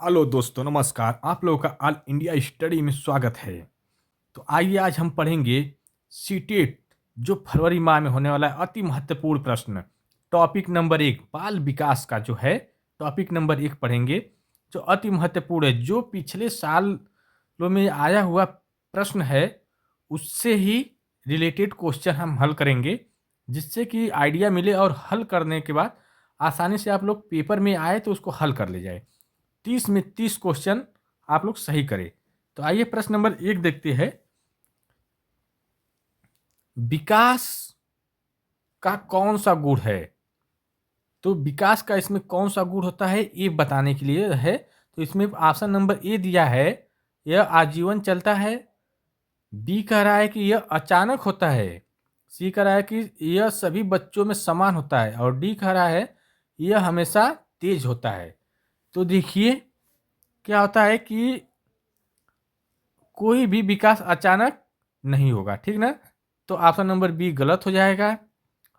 Hello दोस्तों, नमस्कार। आप लोगों का ऑल इंडिया स्टडी में स्वागत है। तो आइए आज हम पढ़ेंगे सीटेट, जो फरवरी माह में होने वाला है अति महत्वपूर्ण प्रश्न। टॉपिक नंबर 1 बाल विकास का जो है टॉपिक नंबर 1 पढ़ेंगे, जो अति महत्वपूर्ण है, जो पिछले सालों में आया हुआ प्रश्न है उससे ही रिलेटेड क्वेश्चन हम हल करेंगे, जिससे कि आइडिया मिले और हल करने के बाद आसानी से आप लोग पेपर में आए तो उसको हल कर ले जाए। 30 में 30 क्वेश्चन आप लोग सही करें। तो आइए प्रश्न नंबर 1 देखते हैं। विकास का कौन सा गुण है? तो विकास का इसमें कौन सा गुण होता है ये बताने के लिए है। तो इसमें ऑप्शन नंबर ए दिया है, यह आजीवन चलता है। बी कह रहा है कि यह अचानक होता है। सी कह रहा है कि यह सभी बच्चों में समान होता है। और डी कह रहा है यह हमेशा तेज होता है। तो देखिए क्या होता है कि कोई भी विकास अचानक नहीं होगा, ठीक ना। तो ऑप्शन नंबर बी गलत हो जाएगा।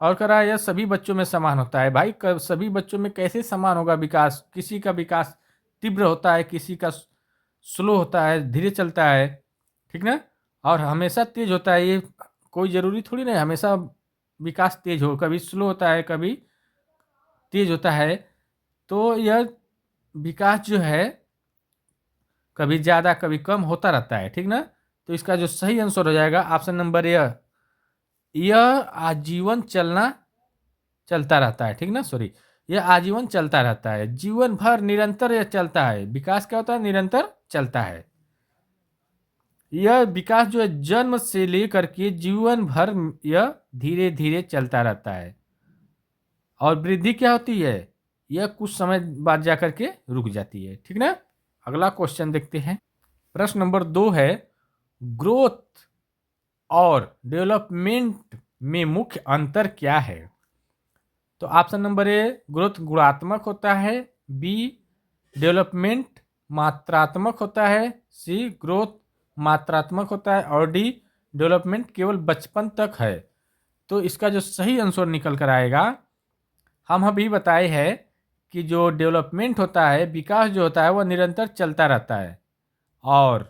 और कह रहा है यह सभी बच्चों में समान होता है। भाई सभी बच्चों में कैसे समान होगा विकास? किसी का विकास तीव्र होता है, किसी का स्लो होता है, धीरे चलता है, ठीक ना। और हमेशा तेज होता है, ये कोई ज़रूरी थोड़ी नहीं हमेशा विकास तेज हो, कभी स्लो होता है, कभी तेज होता है। तो यह विकास जो है कभी ज़्यादा कभी कम होता रहता है, ठीक ना। तो इसका जो सही आंसर हो जाएगा ऑप्शन नंबर यह आजीवन चलता रहता है, ठीक ना। सॉरी, यह आजीवन चलता रहता है, जीवन भर निरंतर यह चलता है। विकास क्या होता है? निरंतर चलता है। यह विकास जो है जन्म से लेकर के जीवन भर यह धीरे धीरे चलता रहता है। और वृद्धि क्या होती है? यह कुछ समय बाद जाकर के रुक जाती है, ठीक ना। अगला क्वेश्चन देखते हैं। प्रश्न नंबर 2 है, ग्रोथ और डेवलपमेंट में मुख्य अंतर क्या है? तो ऑप्शन नंबर ए ग्रोथ गुणात्मक होता है। बी डेवलपमेंट मात्रात्मक होता है। सी ग्रोथ मात्रात्मक होता है। और डी डेवलपमेंट केवल बचपन तक है। तो इसका जो सही आंसर निकल कर आएगा, हम अभी बताए हैं कि जो डेवलपमेंट होता है, विकास जो होता है वह निरंतर चलता रहता है। और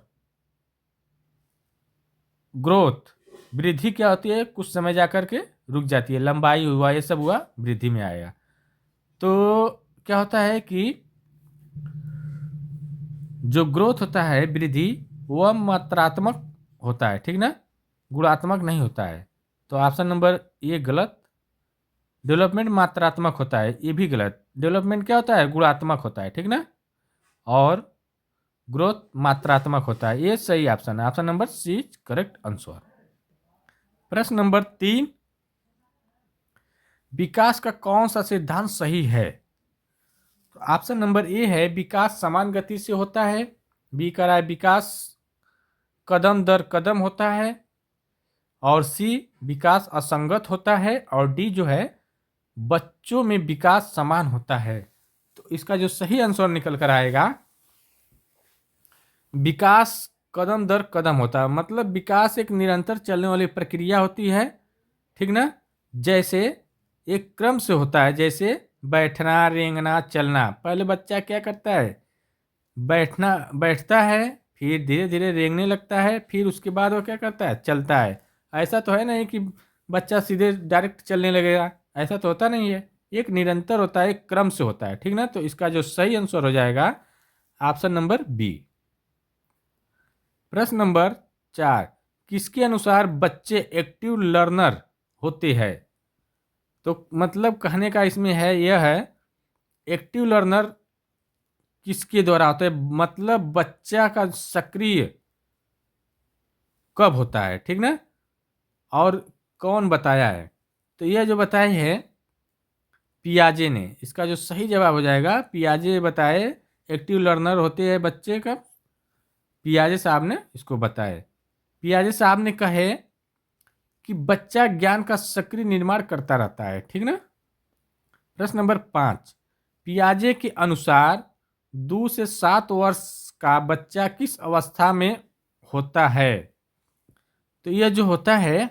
ग्रोथ वृद्धि क्या होती है? कुछ समय जाकर के रुक जाती है, लंबाई हुआ ये सब हुआ, वृद्धि में आएगा। तो क्या होता है कि जो ग्रोथ होता है, वृद्धि, वह मात्रात्मक होता है, ठीक ना, गुणात्मक नहीं होता है। तो ऑप्शन नंबर ये गलत। डेवलपमेंट मात्रात्मक होता है, ये भी गलत। डेवलपमेंट क्या होता है? गुणात्मक होता है, ठीक ना। और ग्रोथ मात्रात्मक होता है, ये सही ऑप्शन है। Option number C correct answer. प्रश्न नंबर 3, विकास का कौन सा सिद्धांत सही है? तो ऑप्शन नंबर ए है विकास समान गति से होता है। बी कह रहा है विकास कदम दर कदम होता है। और सी विकास असंगत होता है। और डी जो है बच्चों में विकास समान होता है। तो इसका जो सही आंसर निकल कर आएगा, विकास कदम दर कदम होता है। मतलब विकास एक निरंतर चलने वाली प्रक्रिया होती है, ठीक ना। जैसे एक क्रम से होता है, जैसे बैठना, रेंगना, चलना। पहले बच्चा क्या करता है? बैठता है, फिर धीरे धीरे रेंगने लगता है, फिर उसके बाद वो क्या करता है? चलता है। ऐसा तो है नहीं कि बच्चा सीधे डायरेक्ट चलने लगेगा, ऐसा तो होता नहीं है। एक निरंतर होता है, एक क्रम से होता है, ठीक ना। तो इसका जो सही आंसर हो जाएगा ऑप्शन नंबर बी। प्रश्न नंबर 4, किसके अनुसार बच्चे एक्टिव लर्नर होते हैं? तो मतलब कहने का इसमें है, यह है एक्टिव लर्नर किसके द्वारा होता है, मतलब बच्चा का सक्रिय कब होता है, ठीक ना। और कौन बताया है? तो यह जो बताए है पियाजे ने। इसका जो सही जवाब हो जाएगा, पियाजे बताए एक्टिव लर्नर होते हैं बच्चे का। पियाजे साहब ने इसको बताए। पियाजे साहब ने कहे कि बच्चा ज्ञान का सक्रिय निर्माण करता रहता है, ठीक ना। प्रश्न नंबर 5, पियाजे के अनुसार 2 से 7 वर्ष का बच्चा किस अवस्था में होता है? तो यह जो होता है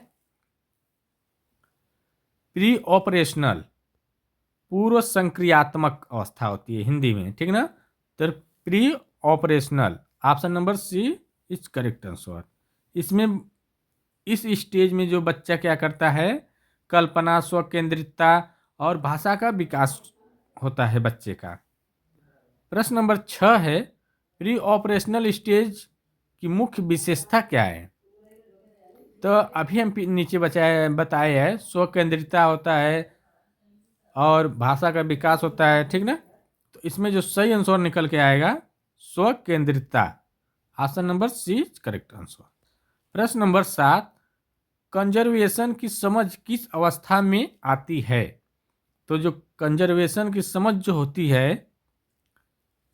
प्री ऑपरेशनल, पूर्व संक्रियात्मक अवस्था होती है हिंदी में, ठीक ना। तो pre operational, option number C is correct answer. इसमें इस स्टेज में जो बच्चा क्या करता है, कल्पना, स्व केंद्रितता और भाषा का विकास होता है बच्चे का। प्रश्न नंबर 6 है, प्री ऑपरेशनल स्टेज की मुख्य विशेषता क्या है? तो अभी हम नीचे बताए है, स्व केंद्रितता होता है और भाषा का विकास होता है, ठीक ना। तो इसमें जो सही आंसर निकल के आएगा स्व केंद्रितता, option number C correct answer. प्रश्न नंबर 7, कंजर्वेशन की समझ किस अवस्था में आती है? तो जो कंजर्वेशन की समझ जो होती है,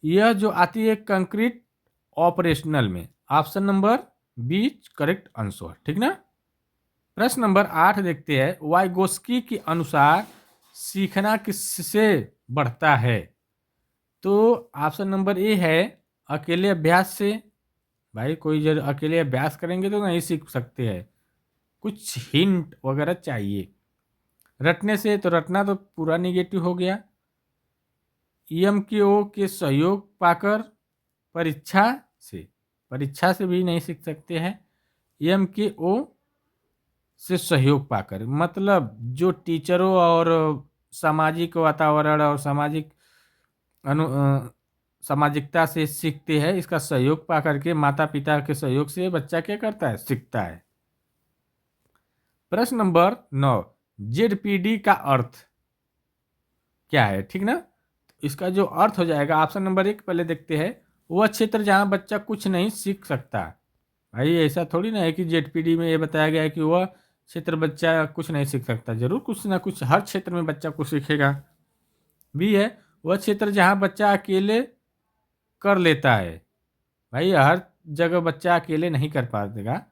यह जो आती है कंक्रीट ऑपरेशनल में, option number B correct answer, ठीक ना। प्रश्न नंबर 8 देखते हैं, वाइगोस्की के अनुसार सीखना किससे बढ़ता है? तो ऑप्शन नंबर ए है अकेले अभ्यास से। भाई कोई जब अकेले अभ्यास करेंगे तो नहीं सीख सकते हैं, कुछ हिंट वगैरह चाहिए। रटने से, तो रटना तो पूरा निगेटिव हो गया। ईएम के ओ के सहयोग पाकर, परीक्षा से, परीक्षा से भी नहीं सीख सकते हैं। ईएम के ओ से सहयोग पाकर मतलब जो टीचरों और सामाजिक वातावरण और सामाजिकता से सीखते हैं, इसका सहयोग पा करके माता पिता के सहयोग से बच्चा क्या करता है, सीखता है। प्रश्न नंबर 9, जेडपीडी का अर्थ क्या है? ठीक ना। तो इसका जो अर्थ हो जाएगा, ऑप्शन नंबर 1 पहले देखते हैं, वह क्षेत्र जहां बच्चा कुछ नहीं सीख सकता। भाई ऐसा थोड़ी ना है कि जेडपीडी में ये बताया गया है कि वह क्षेत्र बच्चा कुछ नहीं सीख सकता, जरूर कुछ ना कुछ हर क्षेत्र में बच्चा कुछ सीखेगा। बी है, वह क्षेत्र जहां बच्चा अकेले कर लेता है। भाई हर जगह बच्चा अकेले नहीं कर पाएगा,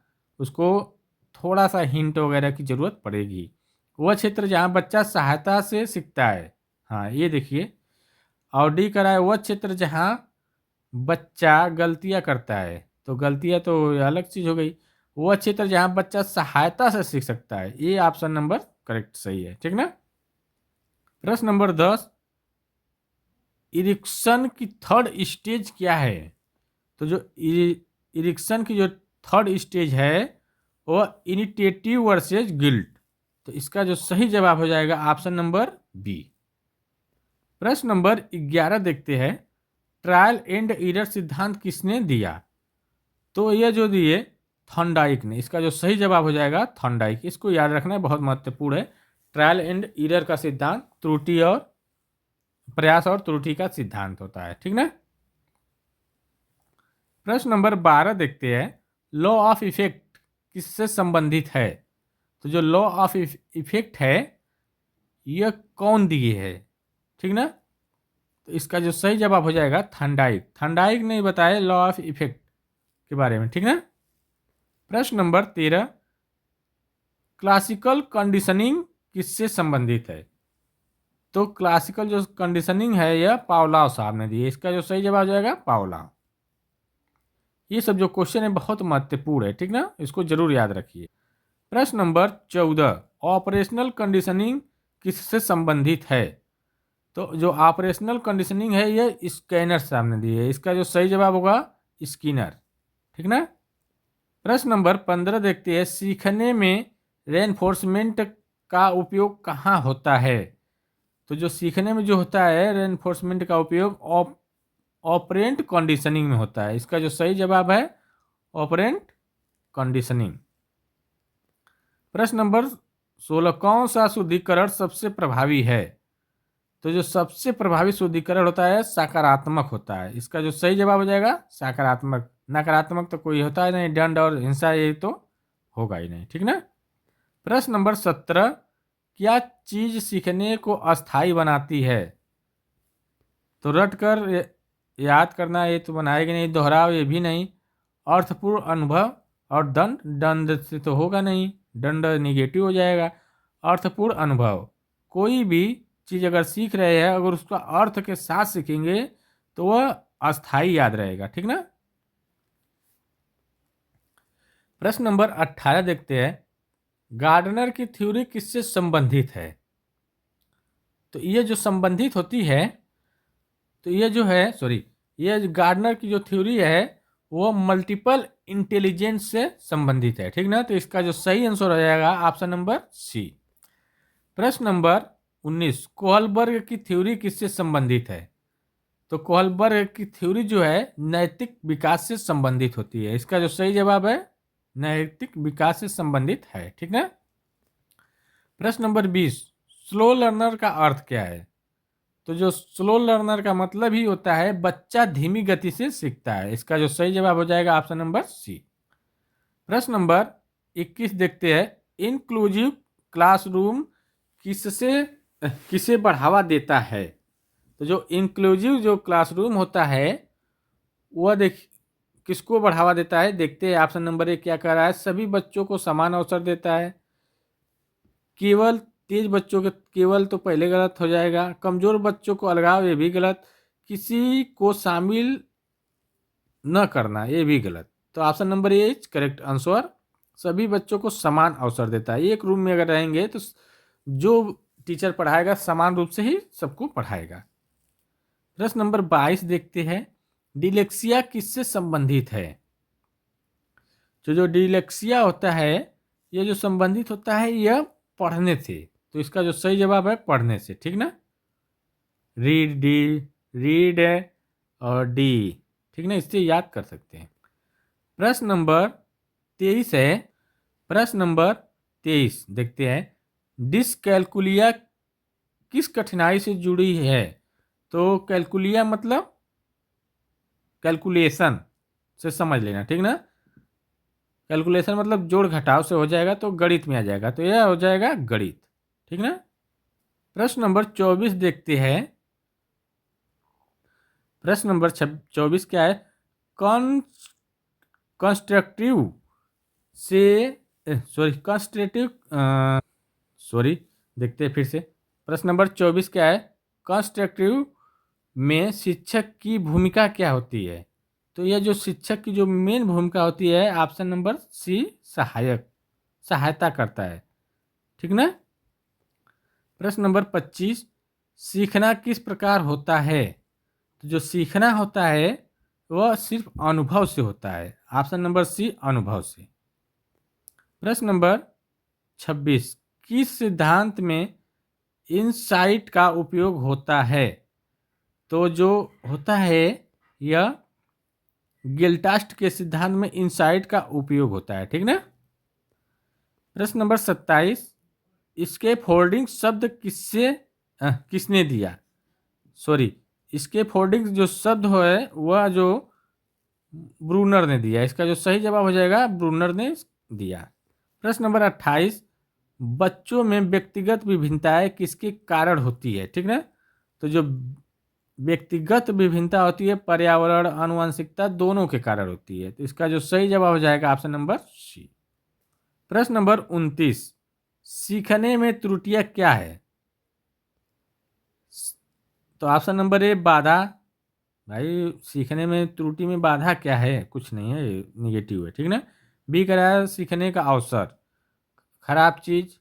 उसको थोड़ा सा हिंट वगैरह की ज़रूरत पड़ेगी। वह क्षेत्र जहाँ बच्चा सहायता से सीखता है, हाँ ये देखिए। और डी करा है, वह क्षेत्र जहाँ बच्चा गलतियाँ करता है, तो गलतियाँ तो अलग चीज़ हो गई। वह क्षेत्र जहाँ बच्चा सहायता से सीख सकता है, ये ऑप्शन नंबर करेक्ट सही है, ठीक ना। प्रश्न नंबर 10, इरिक्सन की थर्ड स्टेज क्या है? तो जो इरिक्सन की जो थर्ड स्टेज है वह इनिटेटिव वर्सेज गिल्ट। तो इसका जो सही जवाब हो जाएगा ऑप्शन नंबर बी। प्रश्न नंबर 11 देखते हैं, ट्रायल एंड एरर सिद्धांत किसने दिया? तो ये जो दिए थॉर्नडाइक ने, इसका जो सही जवाब हो जाएगा थॉर्नडाइक। इसको याद रखना है, बहुत महत्वपूर्ण है। ट्रायल एंड एरर का सिद्धांत त्रुटि और प्रयास और त्रुटि का सिद्धांत होता है, ठीक ना। प्रश्न नंबर 12 देखते हैं, लॉ ऑफ इफेक्ट किससे संबंधित है? तो जो लॉ ऑफ इफेक्ट है यह कौन दिए है, ठीक ना। तो इसका जो सही जवाब हो जाएगा थॉर्नडाइक। थॉर्नडाइक ने बताया लॉ ऑफ इफेक्ट के बारे में, ठीक ना। प्रश्न नंबर 13, क्लासिकल कंडीशनिंग किससे संबंधित है? तो क्लासिकल जो कंडीशनिंग है यह पावलाव साहब ने दी है। इसका जो सही जवाब हो जाएगा पावलाव। ये सब जो क्वेश्चन है बहुत महत्वपूर्ण है, ठीक ना, इसको जरूर याद रखिए। प्रश्न नंबर 14, ऑपरेशनल कंडीशनिंग किससे संबंधित है? तो जो ऑपरेशनल कंडीशनिंग है ये स्कैनर सामने दी है। इसका जो सही जवाब होगा स्किनर, ठीक ना। प्रश्न नंबर 15 देखते हैं, सीखने में रेनफोर्समेंट का उपयोग कहाँ होता है? तो जो सीखने में जो होता है रेनफोर्समेंट का उपयोग ऑपरेंट कंडीशनिंग में होता है। इसका जो सही जवाब है ऑपरेंट कंडीशनिंग। प्रश्न नंबर 16, कौन सा शुद्धिकरण सबसे प्रभावी है? तो जो सबसे प्रभावी शुद्धिकरण होता है सकारात्मक होता है। इसका जो सही जवाब हो जाएगा सकारात्मक। नकारात्मक तो कोई होता है नहीं, दंड और हिंसा ये तो होगा ही नहीं, ठीक ना। प्रश्न नंबर 17, क्या चीज सीखने को अस्थाई बनाती है? तो रट कर याद करना ये तो बनाएगी नहीं, दोहराव ये भी नहीं, अर्थपूर्ण अनुभव और दंड, दंड से तो होगा नहीं, दंड निगेटिव हो जाएगा। अर्थपूर्ण अनुभव, कोई भी चीज़ अगर सीख रहे हैं अगर उसका अर्थ के साथ सीखेंगे तो वह अस्थाई याद रहेगा, ठीक ना। प्रश्न नंबर 18 देखते हैं, गार्डनर की थ्योरी किससे संबंधित है? तो ये जो संबंधित होती है, तो ये जो है ये गार्डनर की जो थ्योरी है वो मल्टीपल इंटेलिजेंस से संबंधित है, ठीक ना। तो इसका जो सही आंसर हो जाएगा ऑप्शन नंबर सी। प्रश्न नंबर 19, कोहलबर्ग की थ्योरी किससे संबंधित है? तो कोहलबर्ग की थ्योरी जो है नैतिक विकास से संबंधित होती है। इसका जो सही जवाब है नैतिक विकास से संबंधित है, ठीक ना। प्रश्न नंबर 20, स्लो लर्नर का अर्थ क्या है? तो जो स्लो लर्नर का मतलब ही होता है बच्चा धीमी गति से सीखता है। इसका जो सही जवाब हो जाएगा ऑप्शन नंबर सी। प्रश्न नंबर 21 देखते हैं, इंक्लूसिव क्लासरूम किससे किसे बढ़ावा देता है? तो जो इंक्लूसिव जो क्लासरूम होता है वह किसको बढ़ावा देता है? देखते हैं ऑप्शन नंबर 1 क्या कह रहा है। सभी बच्चों को समान अवसर देता है, केवल तेज बच्चों के केवल तो पहले गलत हो जाएगा, कमजोर बच्चों को अलगाव ये भी गलत, किसी को शामिल न करना ये भी गलत। तो option number A is correct answer. सभी बच्चों को समान अवसर देता है। एक रूम में अगर रहेंगे तो जो टीचर पढ़ाएगा समान रूप से ही सबको पढ़ाएगा। प्रश्न नंबर 22 देखते हैं, डिलेक्सिया किससे संबंधित है? जो डिलेक्सिया होता है ये जो संबंधित होता है यह पढ़ने से। तो इसका जो सही जवाब है पढ़ने से, ठीक ना। रीड डी रीड और डी, ठीक ना, इससे याद कर सकते हैं। प्रश्न नंबर 23 है, प्रश्न नंबर 23 देखते हैं, डिसकैलकुलिया किस कठिनाई से जुड़ी है? तो कैलकुलिया मतलब कैलकुलेशन से समझ लेना, ठीक ना। कैलकुलेशन मतलब जोड़ घटाव से हो जाएगा तो गणित में आ जाएगा, तो यह हो जाएगा गणित, ठीक ना। प्रश्न नंबर 24 देखते हैं। प्रश्न नंबर 24 क्या है? कॉन कंस्ट्रक्टिव से सॉरी कंस्ट्रक्टिव सॉरी देखते हैं फिर से। प्रश्न नंबर 24 क्या है? कंस्ट्रक्टिव में शिक्षक की भूमिका क्या होती है? तो यह जो शिक्षक की जो मेन भूमिका होती है ऑप्शन नंबर सी सहायता करता है, ठीक ना। प्रश्न नंबर 25, सीखना किस प्रकार होता है? तो जो सीखना होता है वह सिर्फ अनुभव से होता है। ऑप्शन नंबर सी अनुभव से। प्रश्न नंबर 26, किस सिद्धांत में इनसाइट का उपयोग होता है? तो जो होता है यह गेल्टास्ट के सिद्धांत में इनसाइट का उपयोग होता है, ठीक ना। प्रश्न नंबर 27, स्केप होल्डिंग शब्द किसने दिया? सॉरी, स्केप होल्डिंग जो शब्द है वह जो ब्रूनर ने दिया। इसका जो सही जवाब हो जाएगा ब्रूनर ने दिया। प्रश्न नंबर 28, बच्चों में व्यक्तिगत विभिन्नताएं किसके कारण होती है? ठीक ना। तो जो व्यक्तिगत विभिन्नता होती है पर्यावरण आनुवंशिकता दोनों के कारण होती है। तो इसका जो सही जवाब हो जाएगा ऑप्शन नंबर सी। प्रश्न नंबर 29, सीखने में त्रुटियां क्या है? तो ऑप्शन नंबर ए बाधा। भाई सीखने में त्रुटि में बाधा क्या है? कुछ नहीं है, निगेटिव है, ठीक ना। बी कह रहा है सीखने का अवसर, खराब चीज,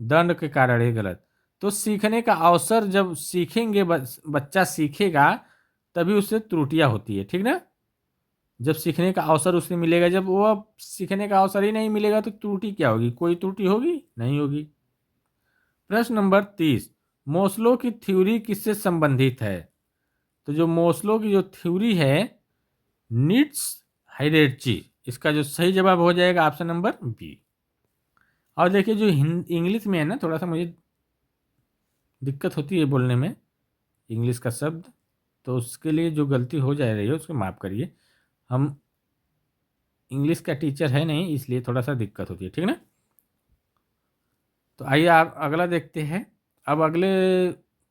दंड के कारण, ये गलत। तो सीखने का अवसर जब सीखेंगे बच्चा सीखेगा तभी उससे त्रुटियां होती है, ठीक ना। जब सीखने का अवसर उसे मिलेगा, जब वो सीखने का अवसर ही नहीं मिलेगा तो त्रुटि क्या होगी? कोई त्रुटि होगी नहीं होगी। प्रश्न नंबर 30, मोस्लो की थ्योरी किससे संबंधित है? तो जो मोस्लो की जो थ्योरी है नीड्स हायरार्ची, इसका जो सही जवाब हो जाएगा ऑप्शन नंबर बी। और देखिए जो इंग्लिश में है ना थोड़ा सा मुझे दिक्कत होती है बोलने में इंग्लिश का शब्द, तो उसके लिए जो गलती हो जा रही है उसको माफ़ करिए। हम इंग्लिश का टीचर है नहीं इसलिए थोड़ा सा दिक्कत होती है, ठीक ना। तो आइए आप अगला देखते हैं। अब अगले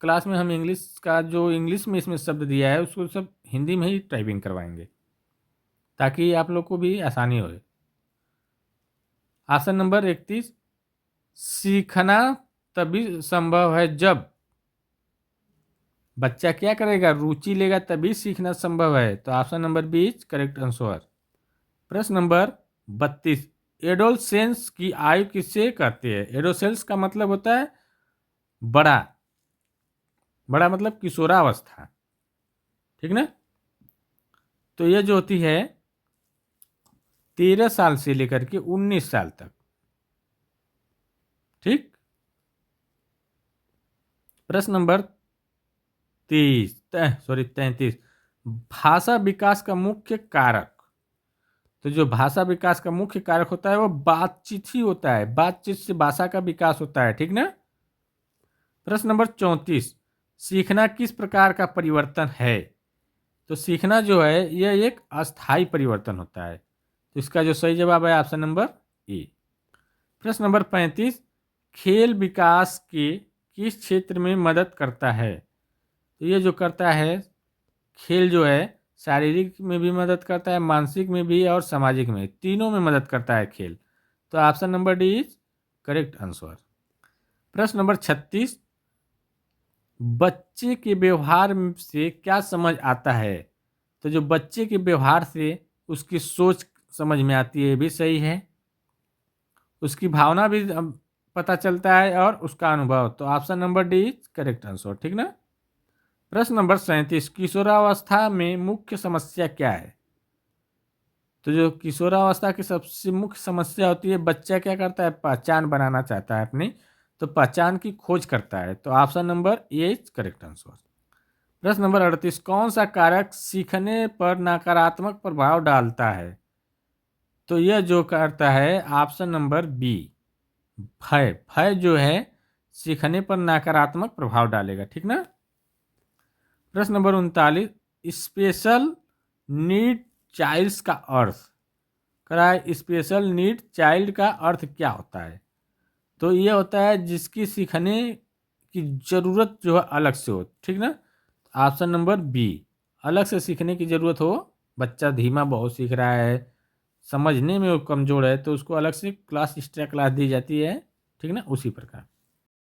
क्लास में हम इंग्लिश का जो इंग्लिश में इसमें शब्द दिया है उसको सब हिंदी में ही टाइपिंग करवाएंगे ताकि आप लोग को भी आसानी हो। ऑप्शन नंबर 31, सीखना तभी संभव है जब बच्चा क्या करेगा? रुचि लेगा तभी सीखना संभव है। तो option number B is correct answer. प्रश्न नंबर 32, एडोलसेंस की आयु किससे कहते हैं? एडोलसेंस का मतलब होता है बड़ा, बड़ा मतलब किशोरावस्था, ठीक ना। तो यह जो होती है 13 साल से लेकर के 19 साल तक। ठीक। प्रश्न नंबर 33, भाषा विकास का मुख्य कारक। तो जो भाषा विकास का मुख्य कारक होता है वो बातचीत ही होता है, बातचीत से भाषा का विकास होता है। ठीक ना। प्रश्न नंबर 34, सीखना किस प्रकार का परिवर्तन है। तो सीखना जो है यह एक अस्थायी परिवर्तन होता है। तो इसका जो सही जवाब है ऑप्शन नंबर ए। प्रश्न नंबर 35, खेल विकास के किस क्षेत्र में मदद करता है। तो ये जो करता है, खेल जो है शारीरिक में भी मदद करता है, मानसिक में भी और सामाजिक में, तीनों में मदद करता है खेल। तो option number D is correct answer. प्रश्न नंबर 36, बच्चे के व्यवहार से क्या समझ आता है। तो जो बच्चे के व्यवहार से उसकी सोच समझ में आती है, ये भी सही है। उसकी भावना भी पता चलता है और उसका अनुभव। तो option number D is correct answer. ठीक ना। प्रश्न नंबर 37, किशोरावस्था में मुख्य समस्या क्या है। तो जो किशोरावस्था की सबसे मुख्य समस्या होती है, बच्चा क्या करता है, पहचान बनाना चाहता है अपनी, तो पहचान की खोज करता है। तो option number A is correct answer. प्रश्न नंबर 38, कौन सा कारक सीखने पर नकारात्मक प्रभाव डालता है। तो यह जो करता है ऑप्शन नंबर बी, भय। भय जो है सीखने पर नकारात्मक प्रभाव डालेगा। ठीक ना। प्रश्न नंबर 39, स्पेशल नीड चाइल्ड का अर्थ। करा है स्पेशल नीड चाइल्ड का अर्थ क्या होता है। तो ये होता है जिसकी सीखने की ज़रूरत जो है अलग से हो। ठीक ना। ऑप्शन नंबर बी, अलग से सीखने की ज़रूरत हो, बच्चा धीमा बहुत सीख रहा है, समझने में वो कमज़ोर है, तो उसको अलग से क्लास एक्स्ट्रा क्लास दी जाती है। ठीक ना, उसी प्रकार।